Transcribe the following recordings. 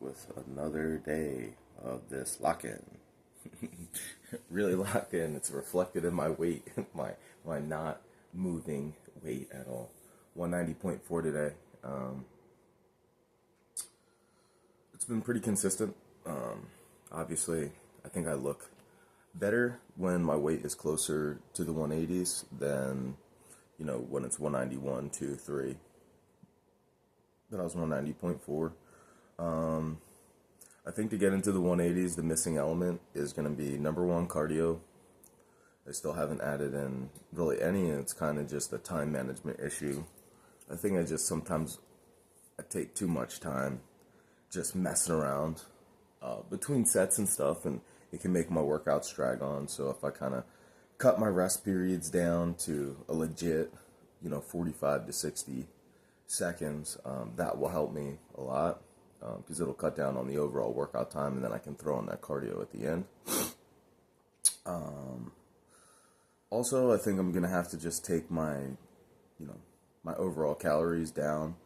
with another day of this lock-in. Really locked in. It's reflected in my weight, my not moving weight at all. 190.4 today. It's been pretty consistent. Obviously, I think I look better when my weight is closer to the 180s than, when it's 191, 2, 3. But I was 190.4. I think to get into the 180s, the missing element is going to be number one, cardio. I still haven't added in really any, and it's kind of just a time management issue. I think sometimes I take too much time just messing around between sets and stuff, and it can make my workouts drag on. So if I kind of cut my rest periods down to a legit, 45 to 60 seconds, that will help me a lot because it'll cut down on the overall workout time, and then I can throw in that cardio at the end. Also, I think I'm going to have to just take my overall calories down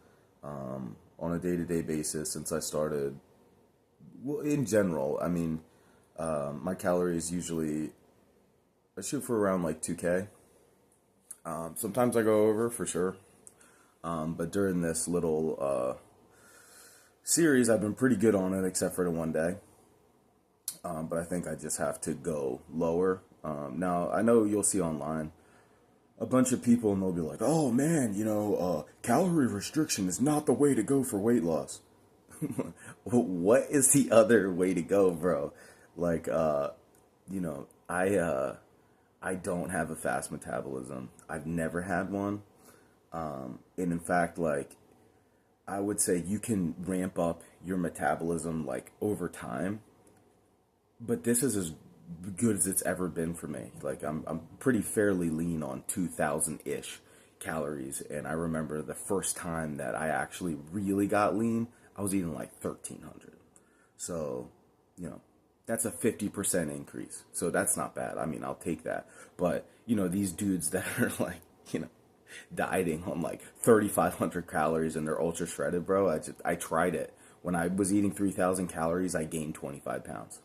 on a day-to-day basis since I started. Well, in general, I mean, my calories usually, I shoot for around like 2K. Sometimes I go over for sure. But during this little series, I've been pretty good on it except for the one day. But I think I just have to go lower. Now, I know you'll see online a bunch of people and they'll be like, oh man, calorie restriction is not the way to go for weight loss. What is the other way to go, bro? Like, I don't have a fast metabolism. I've never had one. And in fact, like, I would say you can ramp up your metabolism, like, over time. But this is as good as it's ever been for me. Like, I'm pretty fairly lean on 2,000-ish calories. And I remember the first time that I actually really got lean, I was eating like 1,300. So, that's a 50% increase. So that's not bad. I mean, I'll take that. But, these dudes that are like, dieting on like 3,500 calories and they're ultra shredded, bro. I tried it. When I was eating 3,000 calories, I gained 25 pounds.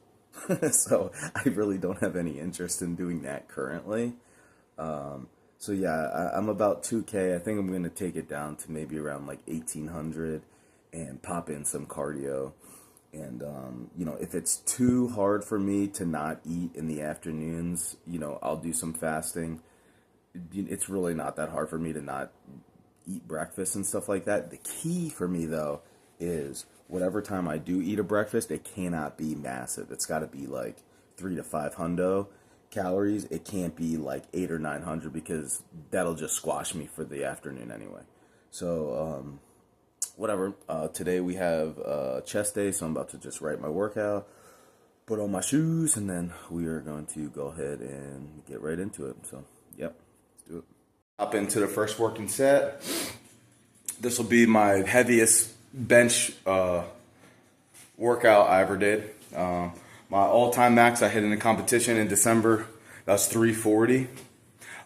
So I really don't have any interest in doing that currently. So yeah, I'm about 2K. I think I'm going to take it down to maybe around like 1,800 and pop in some cardio. And, if it's too hard for me to not eat in the afternoons, I'll do some fasting. It's really not that hard for me to not eat breakfast and stuff like that. The key for me, though, is whatever time I do eat a breakfast, it cannot be massive. It's got to be like 300 to 500 calories. It can't be like 800 or 900 because that'll just squash me for the afternoon anyway. So, whatever. Today we have chest day, so I'm about to just write my workout, put on my shoes, and then we are going to go ahead and get right into it. So, yep. Do it. Up into the first working set. This will be my heaviest bench workout I ever did. My all-time max I hit in a competition in December. That was 340. I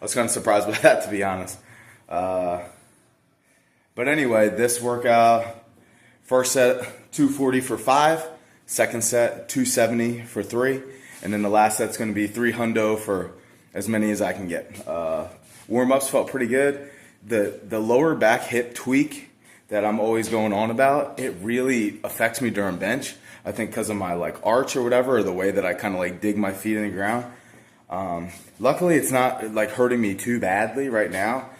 was kind of surprised by that, to be honest. But anyway, this workout, first set 240 for 5, second set 270 for 3, and then the last set's going to be 300 for as many as I can get. Warm-ups felt pretty good. The lower back hip tweak that I'm always going on about, it really affects me during bench. I think because of my like arch or whatever, or the way that I kind of like dig my feet in the ground. Luckily, it's not like hurting me too badly right now.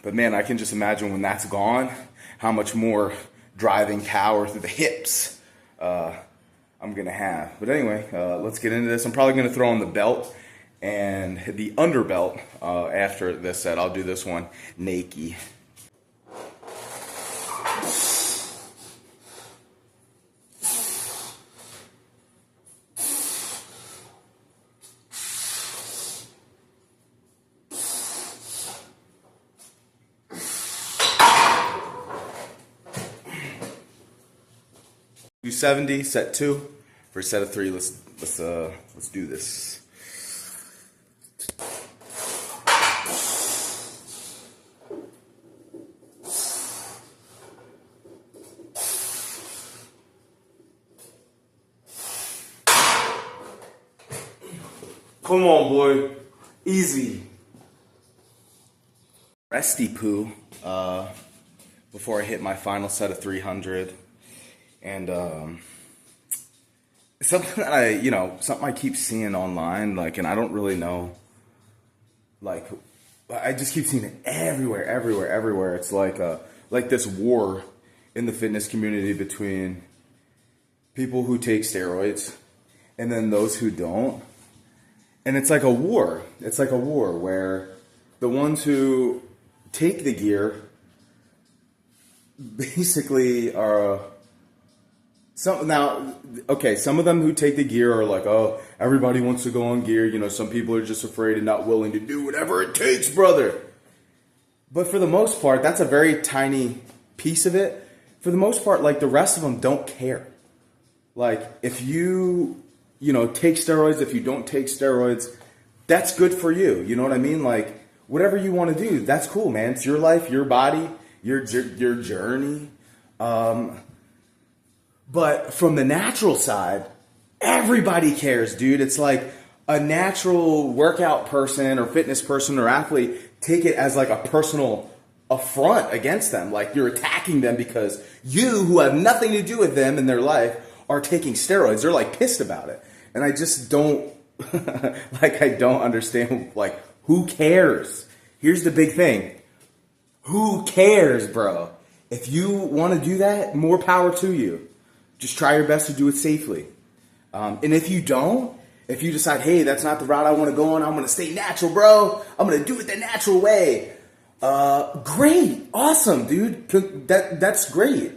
But man, I can just imagine when that's gone, how much more driving power through the hips I'm going to have. But anyway, let's get into this. I'm probably going to throw on the belt and the underbelt after this set. I'll do this one naked. $270, set 2. For set of 3, let's do this. Come on, boy. Easy. Resty poo before I hit my final set of 300. And something that something I keep seeing online, like, and I don't really know, like, I just keep seeing it everywhere. It's like this war in the fitness community between people who take steroids and then those who don't. And it's like a war. It's like a war where the ones who take the gear basically are some of them who take the gear are like, oh, everybody wants to go on gear. Some people are just afraid and not willing to do whatever it takes, brother. But for the most part, that's a very tiny piece of it. For the most part, like, the rest of them don't care. Like, if you take steroids, if you don't take steroids, that's good for you. You know what I mean? Like, whatever you want to do, that's cool, man. It's your life, your body, your journey. But from the natural side, everybody cares, dude. It's like a natural workout person or fitness person or athlete take it as like a personal affront against them. Like, you're attacking them because you, who have nothing to do with them in their life, are taking steroids. They're like pissed about it. And I just don't, I don't understand, like, who cares? Here's the big thing. Who cares, bro? If you want to do that, more power to you. Just try your best to do it safely. And if you don't, if you decide, hey, that's not the route I want to go on, I'm going to stay natural, bro. I'm going to do it the natural way. Great. Awesome, dude. That's great.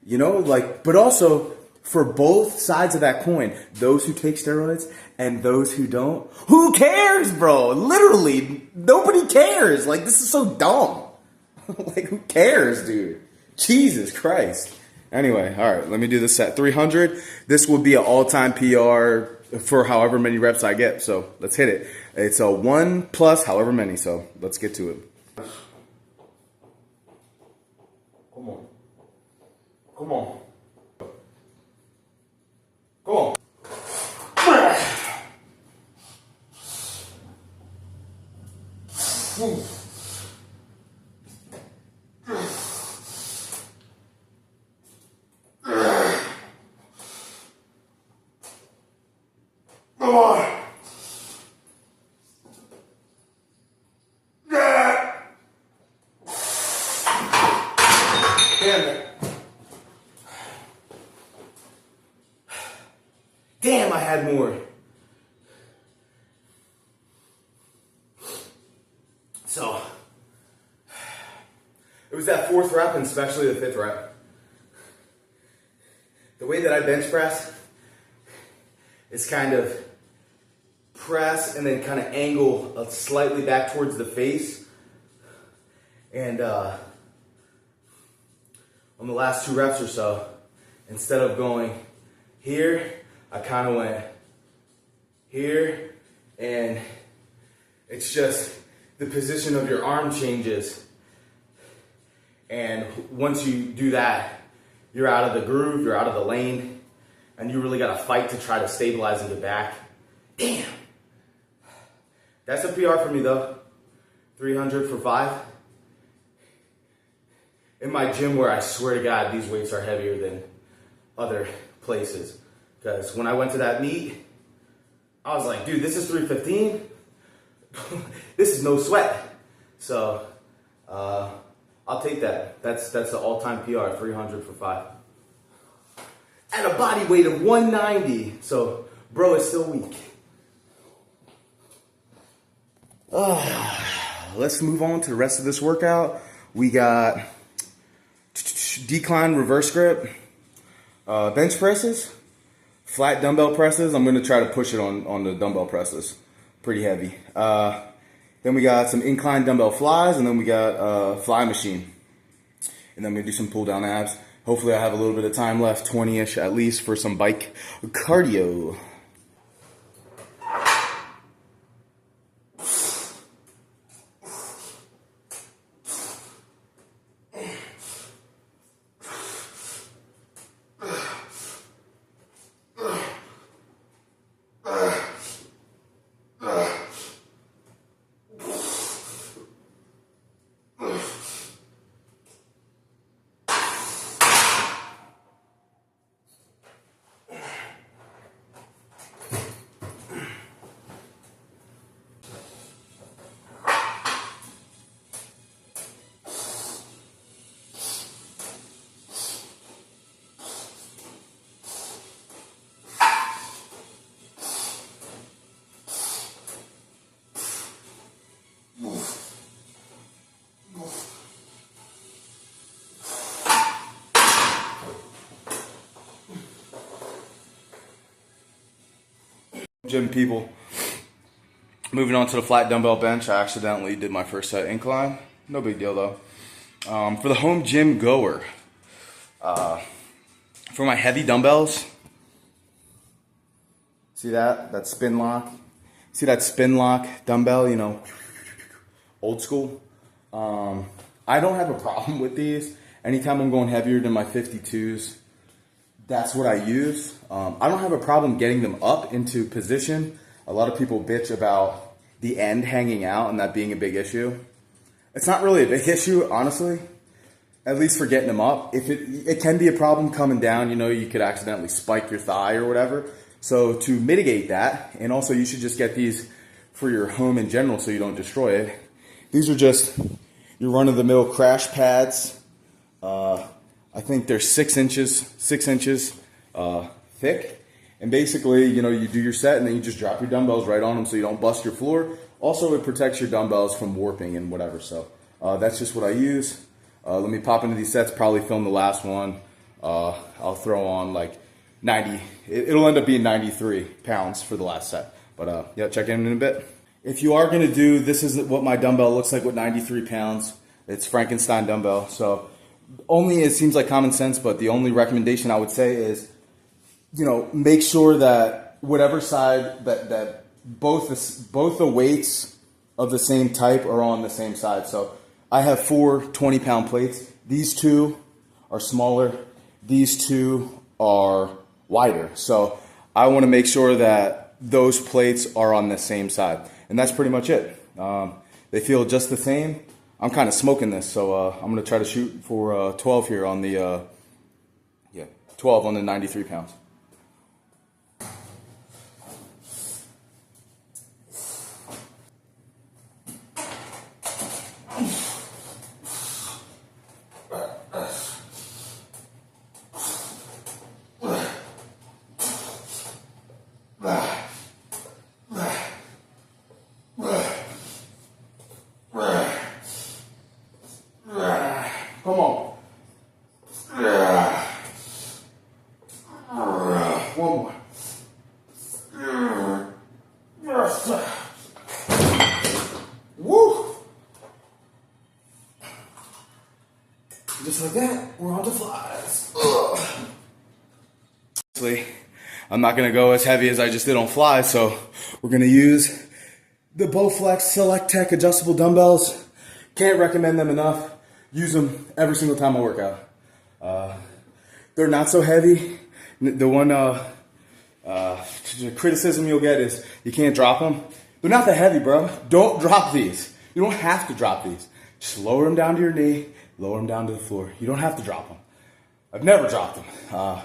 But also, for both sides of that coin, those who take steroids and those who don't, who cares, bro? Literally, nobody cares. Like, this is so dumb. Like, who cares, dude? Jesus Christ. Anyway, all right, let me do this set 300. This will be an all-time PR for however many reps I get. So let's hit it. It's a 1 plus however many. So let's get to it. Come on. Come on. Come on. Come on. Damn it. Damn, I had more. So, it was that 4th rep and especially the 5th rep. The way that I bench press is kind of press and then kind of angle slightly back towards the face. And on the last 2 reps or so, instead of going here, I kind of went here, and it's just the position of your arm changes. And once you do that, you're out of the groove, you're out of the lane, and you really got to fight to try to stabilize and get back. Damn. That's a PR for me, though. 300 for 5. In my gym, where I swear to God, these weights are heavier than other places. Because when I went to that meet, I was like, dude, this is 315. This is no sweat. So, I'll take that. That's the all-time PR, 300 for 5. At a body weight of 190. So, bro is still weak. Let's move on to the rest of this workout. We got decline reverse grip, bench presses, flat dumbbell presses. I'm going to try to push it on the dumbbell presses. Pretty heavy. Then we got some incline dumbbell flies, and then we got a fly machine. And then we're going to do some pull down abs. Hopefully I have a little bit of time left, 20-ish at least, for some bike cardio. Gym people, moving on to the flat dumbbell bench. I accidentally did my first set incline. No big deal though. For the home gym goer, for my heavy dumbbells, see that spin lock? See that spin lock dumbbell, you know, old school? I don't have a problem with these. Anytime I'm going heavier than my 52s, that's what I use. I don't have a problem getting them up into position. A lot of people bitch about the end hanging out and that being a big issue. It's not really a big issue, honestly, at least for getting them up. If it can be a problem coming down, you know, you could accidentally spike your thigh or whatever. So to mitigate that, and also you should just get these for your home in general so you don't destroy it. These are just your run-of-the-mill crash pads. I think they're 6 inches thick. And basically, you know, you do your set and then you just drop your dumbbells right on them so you don't bust your floor. Also, it protects your dumbbells from warping and whatever. So that's just what I use. Let me pop into these sets, probably film the last one. I'll throw on like 90. It'll end up being 93 pounds for the last set. But yeah, check in a bit. If you are going to do, this is what my dumbbell looks like with 93 pounds. It's Frankenstein dumbbell. So only, it seems like common sense, but the only recommendation I would say is, you know, make sure that whatever side that both the weights of the same type are on the same side. So I have 4 20-pound plates. These two are smaller. These two are wider. So I want to make sure that those plates are on the same side. And that's pretty much it. They feel just the same. I'm kind of smoking this, so I'm going to try to shoot for 12 here on the, 12 on the 93 pounds. Come on. One more. Woo! Just like that, we're on to flies. I'm not going to go as heavy as I just did on flies, so we're going to use the Bowflex Select Tech adjustable dumbbells. Can't recommend them enough. Use them every single time I work out. They're not so heavy. The one criticism you'll get is you can't drop them. They're not that heavy, bro. Don't drop these. You don't have to drop these. Just lower them down to your knee, lower them down to the floor. You don't have to drop them. I've never dropped them.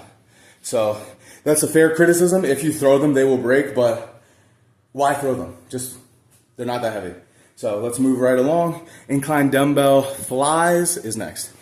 So that's a fair criticism. If you throw them, they will break, but why throw them? Just, they're not that heavy. So let's move right along. Incline dumbbell flies is next.